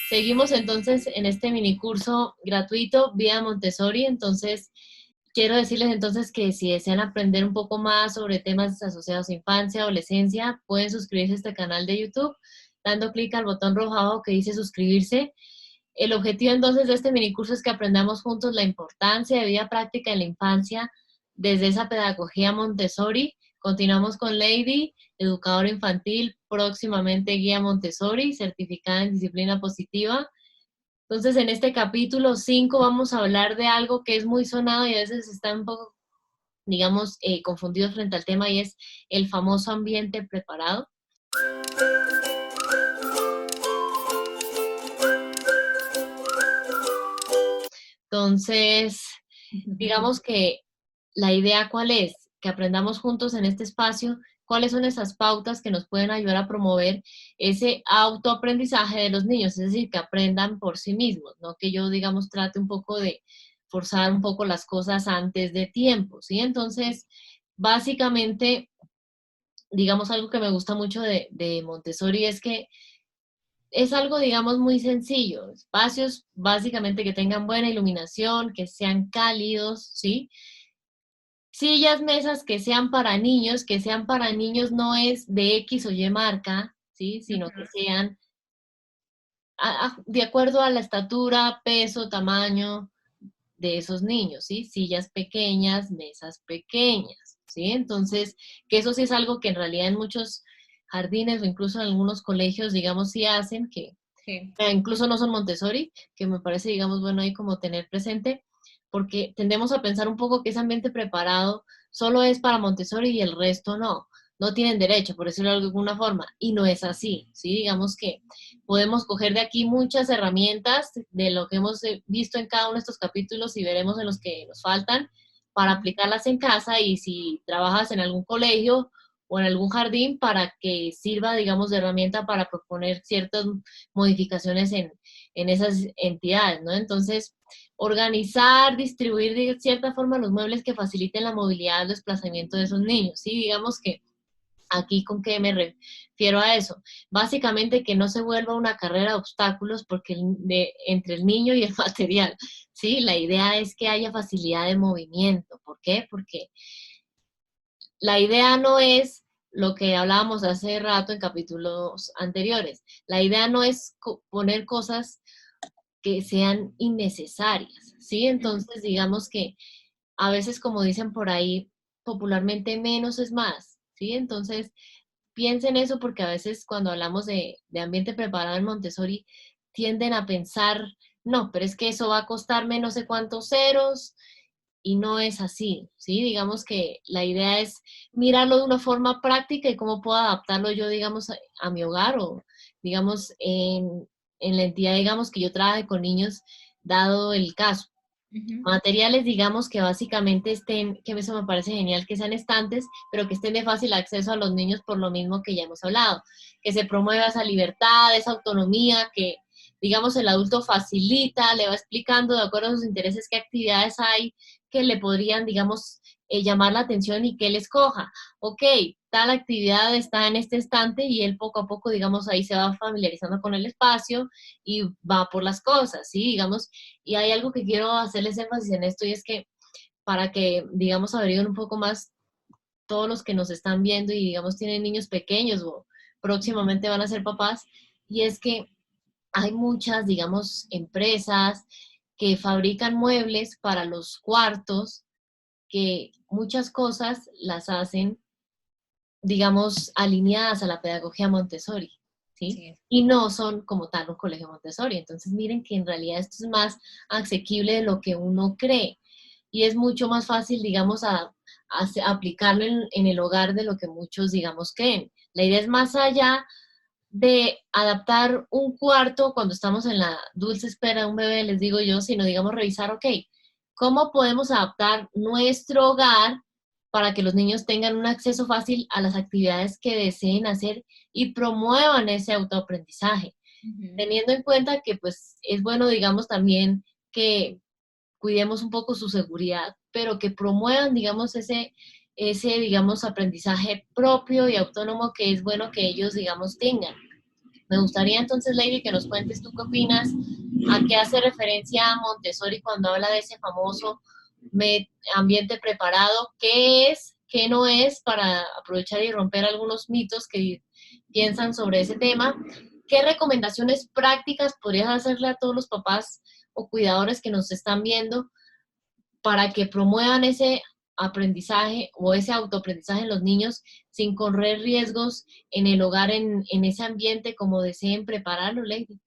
Seguimos entonces en este minicurso gratuito vía Montessori. Entonces, quiero decirles entonces que si desean aprender un poco más sobre temas asociados a infancia, adolescencia, pueden suscribirse a este canal de YouTube dando clic al botón rojado que dice suscribirse. El objetivo entonces de este minicurso es que aprendamos juntos la importancia de vida práctica en la infancia desde esa pedagogía Montessori. Continuamos con Lady, educadora infantil, próximamente guía Montessori, certificada en disciplina positiva. Entonces, en este capítulo 5 vamos a hablar de algo que es muy sonado y a veces está un poco, digamos, confundido frente al tema, y es el famoso ambiente preparado. Entonces, digamos que la idea, ¿cuál es? Que aprendamos juntos en este espacio cuáles son esas pautas que nos pueden ayudar a promover ese autoaprendizaje de los niños, es decir, que aprendan por sí mismos, no que yo, digamos, trate un poco de forzar un poco las cosas antes de tiempo, ¿sí? Entonces, básicamente, digamos, algo que me gusta mucho de Montessori es que es algo, digamos, muy sencillo, espacios básicamente que tengan buena iluminación, que sean cálidos, ¿sí? Sillas, mesas que sean para niños no es de X o Y marca, ¿sí? Sino que sean de acuerdo a la estatura, peso, tamaño de esos niños, ¿sí? Sillas pequeñas, mesas pequeñas, ¿sí? Entonces, que eso sí es algo que en realidad en muchos jardines o incluso en algunos colegios, digamos, sí hacen, que Sí. incluso no son Montessori, que me parece, digamos, bueno ahí como tener presente, porque tendemos a pensar un poco que ese ambiente preparado solo es para Montessori y el resto no. No tienen derecho, por decirlo de alguna forma, y no es así, ¿sí? Digamos que podemos coger de aquí muchas herramientas de lo que hemos visto en cada uno de estos capítulos y veremos en los que nos faltan para aplicarlas en casa, y si trabajas en algún colegio o en algún jardín, para que sirva, digamos, de herramienta para proponer ciertas modificaciones en esas entidades, ¿no? Entonces, organizar, distribuir de cierta forma los muebles que faciliten la movilidad, el desplazamiento de esos niños, ¿sí? Digamos que aquí, ¿con qué me refiero a eso? Básicamente que no se vuelva una carrera de obstáculos porque entre el niño y el material, ¿sí? La idea es que haya facilidad de movimiento. ¿Por qué? Porque la idea no es lo que hablábamos hace rato en capítulos anteriores. La idea no es poner cosas que sean innecesarias, ¿sí? Entonces, digamos que a veces, como dicen por ahí popularmente, menos es más, ¿sí? Entonces, piensen eso, porque a veces cuando hablamos de ambiente preparado en Montessori, tienden a pensar, no, pero es que eso va a costarme no sé cuántos ceros, y no es así, ¿sí? Digamos que la idea es mirarlo de una forma práctica y cómo puedo adaptarlo yo, digamos, a mi hogar, o, digamos, en la entidad, digamos, que yo trabaje con niños, dado el caso. Materiales, digamos, que básicamente estén, que eso me parece genial, que sean estantes, pero que estén de fácil acceso a los niños, por lo mismo que ya hemos hablado, que se promueva esa libertad, esa autonomía, que, digamos, el adulto facilita, le va explicando de acuerdo a sus intereses qué actividades hay que le podrían, digamos, llamar la atención, y que él escoja. Ok, tal actividad está en este estante, y él poco a poco, digamos, ahí se va familiarizando con el espacio y va por las cosas, ¿sí? Digamos, y hay algo que quiero hacerles énfasis en esto, y es que para que, digamos, averigüen un poco más todos los que nos están viendo y, digamos, tienen niños pequeños o próximamente van a ser papás, y es que hay muchas, digamos, empresas que fabrican muebles para los cuartos, que muchas cosas las hacen, digamos, alineadas a la pedagogía Montessori, ¿sí? Sí. Y no son como tal un colegio Montessori. Entonces, miren que en realidad esto es más asequible de lo que uno cree, y es mucho más fácil, digamos, aplicarlo en el hogar de lo que muchos, digamos, creen. La idea es más allá de adaptar un cuarto cuando estamos en la dulce espera de un bebé, les digo yo, sino, digamos, revisar, ok, ¿cómo podemos adaptar nuestro hogar para que los niños tengan un acceso fácil a las actividades que deseen hacer y promuevan ese autoaprendizaje? Teniendo en cuenta que, pues, es bueno, digamos, también que cuidemos un poco su seguridad, pero que promuevan, digamos, digamos, aprendizaje propio y autónomo, que es bueno que ellos, digamos, tengan. Me gustaría entonces, Lady, que nos cuentes tú qué opinas, a qué hace referencia Montessori cuando habla de ese famoso ambiente preparado, qué es, qué no es, para aprovechar y romper algunos mitos que piensan sobre ese tema. ¿Qué recomendaciones prácticas podrías hacerle a todos los papás o cuidadores que nos están viendo para que promuevan ese aprendizaje o ese autoaprendizaje en los niños sin correr riesgos en el hogar, en ese ambiente como deseen prepararlo, Lady?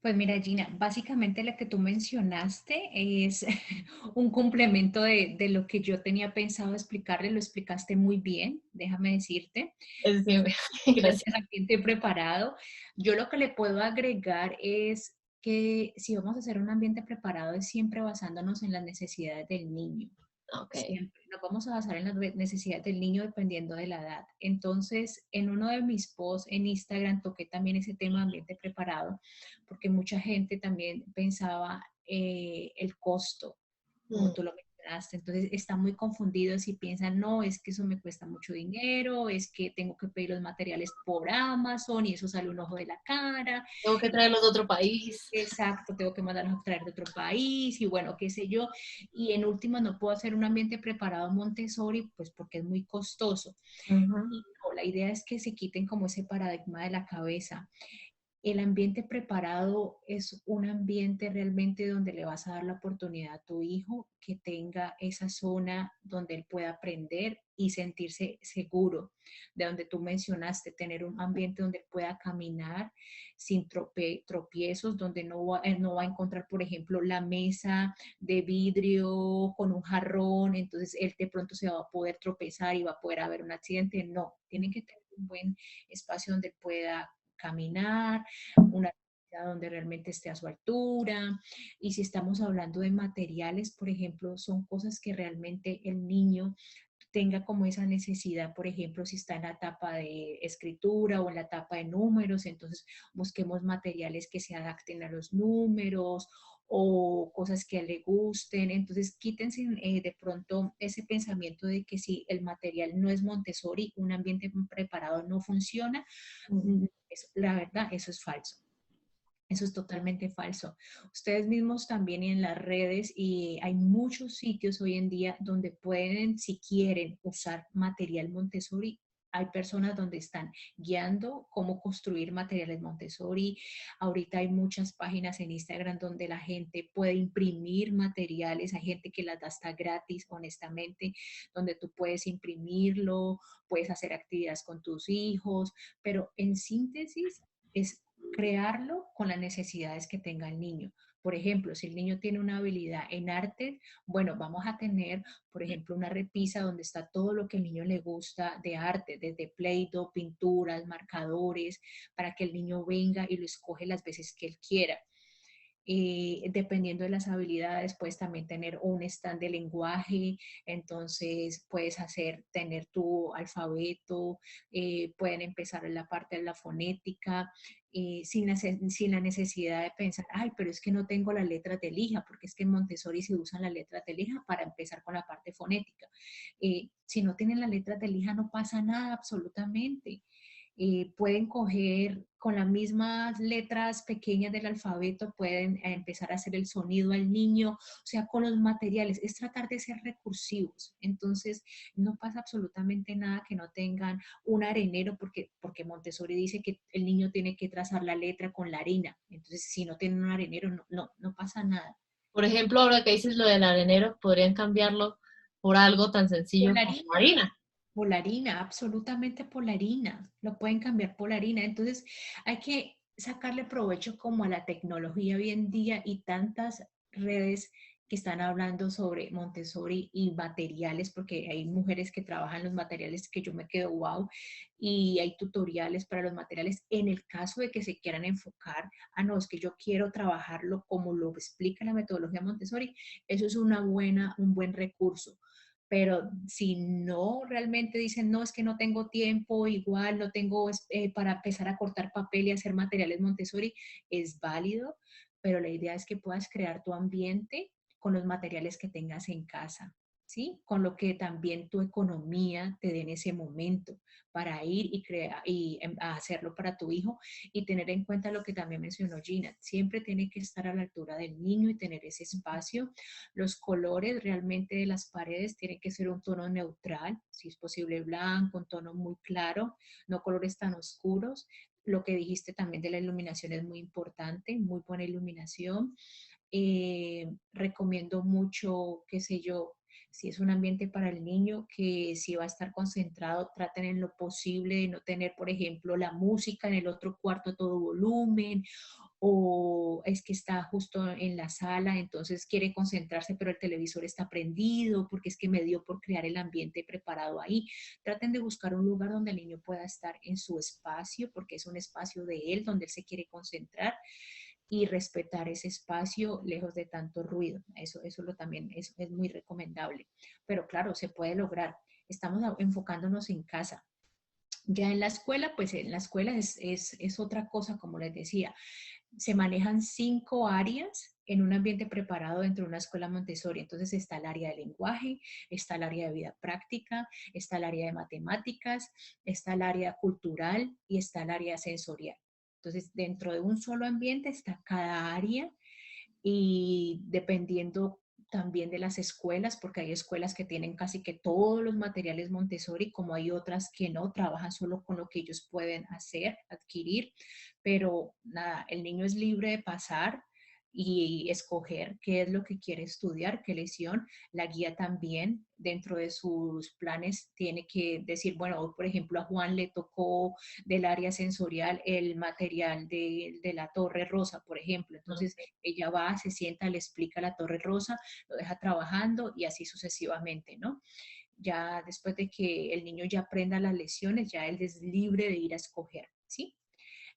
Pues mira, Gina, básicamente lo que tú mencionaste es un complemento de lo que yo tenía pensado explicarle, lo explicaste muy bien, déjame decirte. Es decir, Es gracias. el ambiente preparado. Yo lo que le puedo agregar es que si vamos a hacer un ambiente preparado es siempre basándonos en las necesidades del niño. Ok. Siempre nos vamos a basar en las necesidades del niño dependiendo de la edad. Entonces, en uno de mis posts en Instagram toqué también ese tema de ambiente preparado, porque mucha gente también pensaba el costo, como Mm. tú lo mencionaste. Entonces, están muy confundidos y piensan, no, es que eso me cuesta mucho dinero, es que tengo que pedir los materiales por Amazon y eso sale un ojo de la cara. Tengo que traerlos de otro país. Exacto, tengo que mandarlos a traer de otro país y bueno, qué sé yo. Y en última no puedo hacer un ambiente preparado Montessori, pues porque es muy costoso. Uh -huh. Y no, la idea es que se quiten como ese paradigma de la cabeza. El ambiente preparado es un ambiente realmente donde le vas a dar la oportunidad a tu hijo que tenga esa zona donde él pueda aprender y sentirse seguro, de donde tú mencionaste, tener un ambiente donde él pueda caminar sin tropiezos, donde no va a encontrar, por ejemplo, la mesa de vidrio con un jarrón, entonces él de pronto se va a poder tropezar y va a poder haber un accidente. No, tiene que tener un buen espacio donde pueda caminar, una donde realmente esté a su altura. Y si estamos hablando de materiales, por ejemplo, son cosas que realmente el niño tenga como esa necesidad, por ejemplo, si está en la etapa de escritura o en la etapa de números, entonces busquemos materiales que se adapten a los números o cosas que le gusten. Entonces, quítense de pronto ese pensamiento de que si el material no es Montessori, un ambiente preparado no funciona. La verdad, eso es falso. Eso es totalmente falso. Ustedes mismos también en las redes y hay muchos sitios hoy en día donde pueden, si quieren, usar material Montessori. Hay personas donde están guiando cómo construir materiales Montessori. Ahorita hay muchas páginas en Instagram donde la gente puede imprimir materiales. Hay gente que las da hasta gratis, honestamente, donde tú puedes imprimirlo, puedes hacer actividades con tus hijos, pero en síntesis es crearlo con las necesidades que tenga el niño. Por ejemplo, si el niño tiene una habilidad en arte, bueno, vamos a tener, por ejemplo, una repisa donde está todo lo que el niño le gusta de arte, desde Play-Doh, pinturas, marcadores, para que el niño venga y lo escoge las veces que él quiera. Dependiendo de las habilidades, puedes también tener un stand de lenguaje, entonces puedes tener tu alfabeto, pueden empezar en la parte de la fonética, sin la necesidad de pensar, ay, pero es que no tengo las letras de lija, porque es que en Montessori se usan las letras de lija para empezar con la parte fonética. Si no tienen las letras de lija, no pasa nada absolutamente. Pueden coger con las mismas letras pequeñas del alfabeto, pueden empezar a hacer el sonido al niño, o sea, con los materiales, es tratar de ser recursivos. Entonces, no pasa absolutamente nada que no tengan un arenero, porque Montessori dice que el niño tiene que trazar la letra con la arena. Entonces, si no tienen un arenero, no pasa nada. Por ejemplo, ahora que dices lo del arenero, podrían cambiarlo por algo tan sencillo como Polarina, harina. polarina, absolutamente polarina. Lo pueden cambiar polarina. Entonces, hay que sacarle provecho como a la tecnología hoy en día y tantas redes que están hablando sobre Montessori y materiales, porque hay mujeres que trabajan los materiales que yo me quedo wow, y hay tutoriales para los materiales en el caso de que se quieran enfocar, no, es que yo quiero trabajarlo como lo explica la metodología Montessori, eso es un buen recurso. Pero si no realmente dicen, no, es que no tengo tiempo, igual no tengo para empezar a cortar papel y hacer materiales Montessori, es válido, pero la idea es que puedas crear tu ambiente con los materiales que tengas en casa. ¿sí? Con lo que también tu economía te dé en ese momento para ir y crear y hacerlo para tu hijo y tener en cuenta lo que también mencionó Gina. Siempre tiene que estar a la altura del niño y tener ese espacio. Los colores realmente de las paredes tienen que ser un tono neutral, si es posible blanco, un tono muy claro, no colores tan oscuros. Lo que dijiste también de la iluminación es muy importante, muy buena iluminación. Recomiendo mucho, qué sé yo, si es un ambiente para el niño, que si va a estar concentrado, traten en lo posible de no tener, por ejemplo, la música en el otro cuarto a todo volumen, o es que está justo en la sala, entonces quiere concentrarse, pero el televisor está prendido, porque es que me dio por crear el ambiente preparado ahí. Traten de buscar un lugar donde el niño pueda estar en su espacio, porque es un espacio de él, donde él se quiere concentrar y respetar ese espacio lejos de tanto ruido. Eso también es muy recomendable. Pero claro, se puede lograr. Estamos enfocándonos en casa. Ya en la escuela, pues en la escuela es otra cosa, como les decía. Se manejan 5 áreas en un ambiente preparado dentro de una escuela Montessori. Entonces está el área de lenguaje, está el área de vida práctica, está el área de matemáticas, está el área cultural y está el área sensorial. Entonces, dentro de un solo ambiente está cada área y dependiendo también de las escuelas, porque hay escuelas que tienen casi que todos los materiales Montessori, como hay otras que no, trabajan solo con lo que ellos pueden hacer, adquirir, pero nada, el niño es libre de pasar y escoger qué es lo que quiere estudiar, qué lesión. La guía también dentro de sus planes tiene que decir, bueno, hoy por ejemplo a Juan le tocó del área sensorial el material de la torre rosa, por ejemplo. Entonces ella va, se sienta, le explica la torre rosa, lo deja trabajando y así sucesivamente, ¿no? Ya después de que el niño ya aprenda las lesiones, ya él es libre de ir a escoger, ¿sí?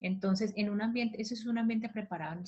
Entonces, en un ambiente, eso es un ambiente preparado en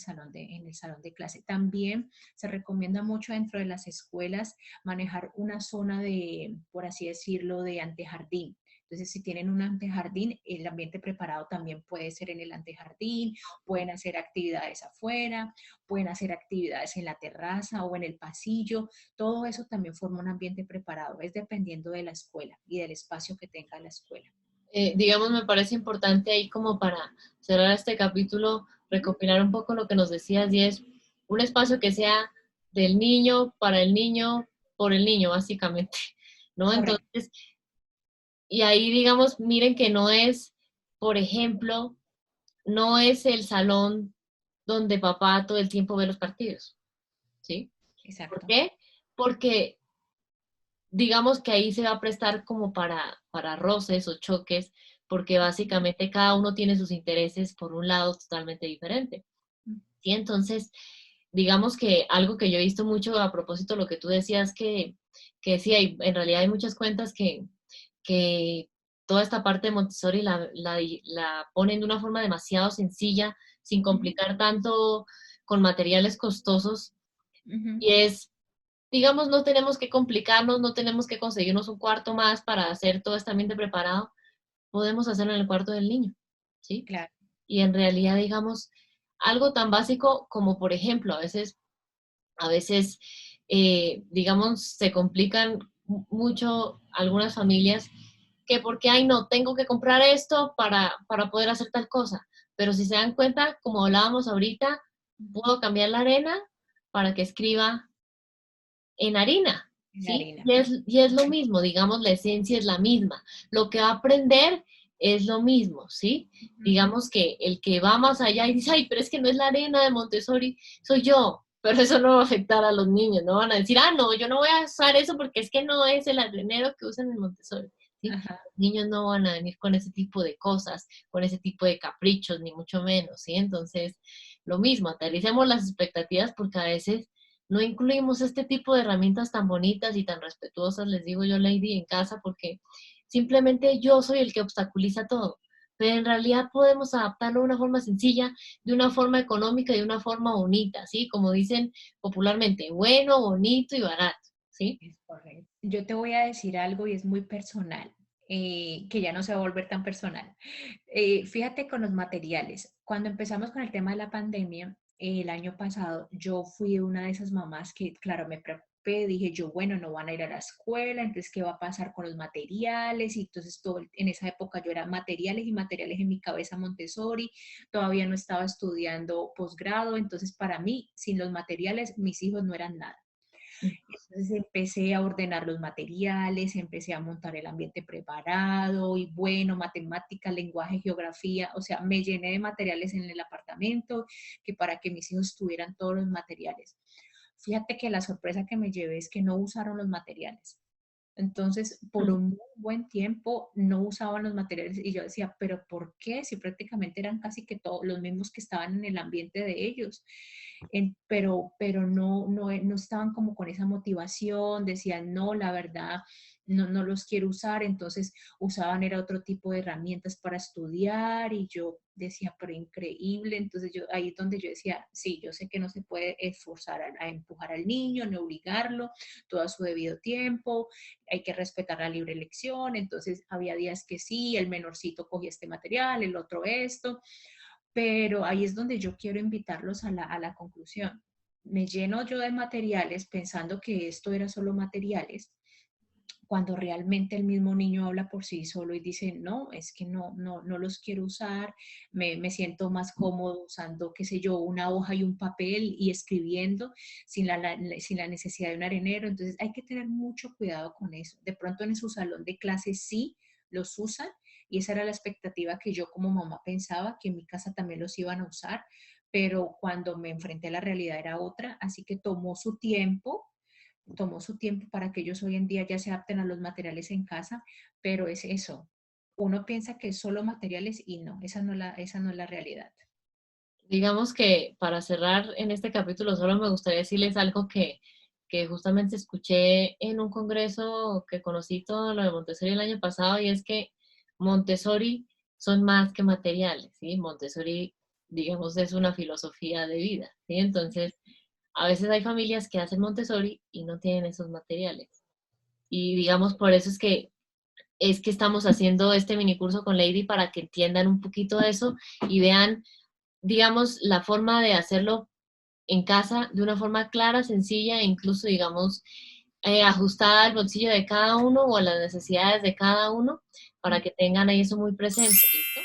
el salón de clase. También se recomienda mucho dentro de las escuelas manejar una zona de, por así decirlo, de antejardín. Entonces, si tienen un antejardín, el ambiente preparado también puede ser en el antejardín, pueden hacer actividades afuera, pueden hacer actividades en la terraza o en el pasillo. Todo eso también forma un ambiente preparado, es dependiendo de la escuela y del espacio que tenga la escuela. Digamos, me parece importante ahí como para cerrar este capítulo, recopilar un poco lo que nos decías y es un espacio que sea del niño, para el niño, por el niño, básicamente, ¿no? Correcto. Entonces, y ahí digamos, miren que no es, por ejemplo, no es el salón donde papá todo el tiempo ve los partidos, ¿sí? ¿Por Exacto. qué? Porque digamos que ahí se va a prestar como para roces o choques, porque básicamente cada uno tiene sus intereses por un lado totalmente diferente. ¿Sí? Entonces, digamos que algo que yo he visto mucho a propósito de lo que tú decías, que sí, en realidad hay muchas cuentas que toda esta parte de Montessori la ponen de una forma demasiado sencilla, sin Ujú, complicar tanto con materiales costosos, ujú. y es digamos, no tenemos que complicarnos, no tenemos que conseguirnos un cuarto más para hacer todo este ambiente preparado, podemos hacerlo en el cuarto del niño, ¿sí? Claro. Y en realidad, digamos, algo tan básico como, por ejemplo, a veces digamos, se complican mucho algunas familias que porque, ay, no, tengo que comprar esto para poder hacer tal cosa. Pero si se dan cuenta, como hablábamos ahorita, puedo cambiar la arena para que escriba en harina, La ¿sí? harina. Y es lo mismo, digamos, la esencia es la misma. Lo que va a aprender es lo mismo, ¿sí? Ujú. Digamos que el que va más allá y dice, ay, pero es que no es la arena de Montessori, soy yo. Pero eso no va a afectar a los niños, no van a decir, ah, no, yo no voy a usar eso porque es que no es el arenero que usan en Montessori, ¿sí? Ajá. Los niños no van a venir con ese tipo de cosas, con ese tipo de caprichos, ni mucho menos, ¿sí? Entonces, lo mismo, aterricemos las expectativas porque a veces no incluimos este tipo de herramientas tan bonitas y tan respetuosas, les digo yo, Lady, en casa, porque simplemente yo soy el que obstaculiza todo. Pero en realidad podemos adaptarlo de una forma sencilla, de una forma económica y de una forma bonita, ¿sí? Como dicen popularmente, bueno, bonito y barato, ¿sí? Es correcto. Yo te voy a decir algo y es muy personal, que ya no se va a volver tan personal. Fíjate con los materiales. Cuando empezamos con el tema de la pandemia, el año pasado, yo fui una de esas mamás que, claro, preocupé, dije yo, bueno, no van a ir a la escuela, entonces, ¿qué va a pasar con los materiales? Y entonces, en esa época yo era materiales y materiales en mi cabeza Montessori, todavía no estaba estudiando posgrado, entonces para mí, sin los materiales, mis hijos no eran nada. Entonces empecé a ordenar los materiales, empecé a montar el ambiente preparado y bueno, matemática, lenguaje, geografía, o sea, me llené de materiales en el apartamento que para que mis hijos tuvieran todos los materiales. Fíjate que la sorpresa que me llevé es que no usaron los materiales. Entonces, por un muy buen tiempo no usaban los materiales y yo decía, pero ¿por qué? Si prácticamente eran casi que todos los mismos que estaban en el ambiente de ellos. Pero no estaban como con esa motivación, decían, no, la verdad, no los quiero usar, entonces usaban era otro tipo de herramientas para estudiar y yo decía, pero increíble, entonces ahí es donde yo decía, sí, yo sé que no se puede esforzar a empujar al niño, ni obligarlo, todo a su debido tiempo, hay que respetar la libre elección, entonces había días que sí, el menorcito cogía este material, el otro esto, pero ahí es donde yo quiero invitarlos a la conclusión. Me lleno yo de materiales pensando que esto era solo materiales, cuando realmente el mismo niño habla por sí solo y dice, no, es que no los quiero usar, me siento más cómodo usando, qué sé yo, una hoja y un papel y escribiendo sin la necesidad de un arenero. Entonces hay que tener mucho cuidado con eso. De pronto en su salón de clases sí los usan y esa era la expectativa que yo como mamá pensaba, que en mi casa también los iban a usar, pero cuando me enfrenté a la realidad era otra, así que tomó su tiempo para que ellos hoy en día ya se adapten a los materiales en casa, pero es eso. Uno piensa que es solo materiales y no, esa no es la realidad. Digamos que para cerrar en este capítulo, solo me gustaría decirles algo que justamente escuché en un congreso que conocí todo lo de Montessori el año pasado, y es que Montessori son más que materiales, ¿sí? Montessori, digamos, es una filosofía de vida, ¿sí? Entonces, a veces hay familias que hacen Montessori y no tienen esos materiales. Y digamos, por eso es que estamos haciendo este mini curso con Lady para que entiendan un poquito de eso y vean, digamos, la forma de hacerlo en casa de una forma clara, sencilla e incluso, digamos, ajustada al bolsillo de cada uno o a las necesidades de cada uno para que tengan ahí eso muy presente. ¿Listo?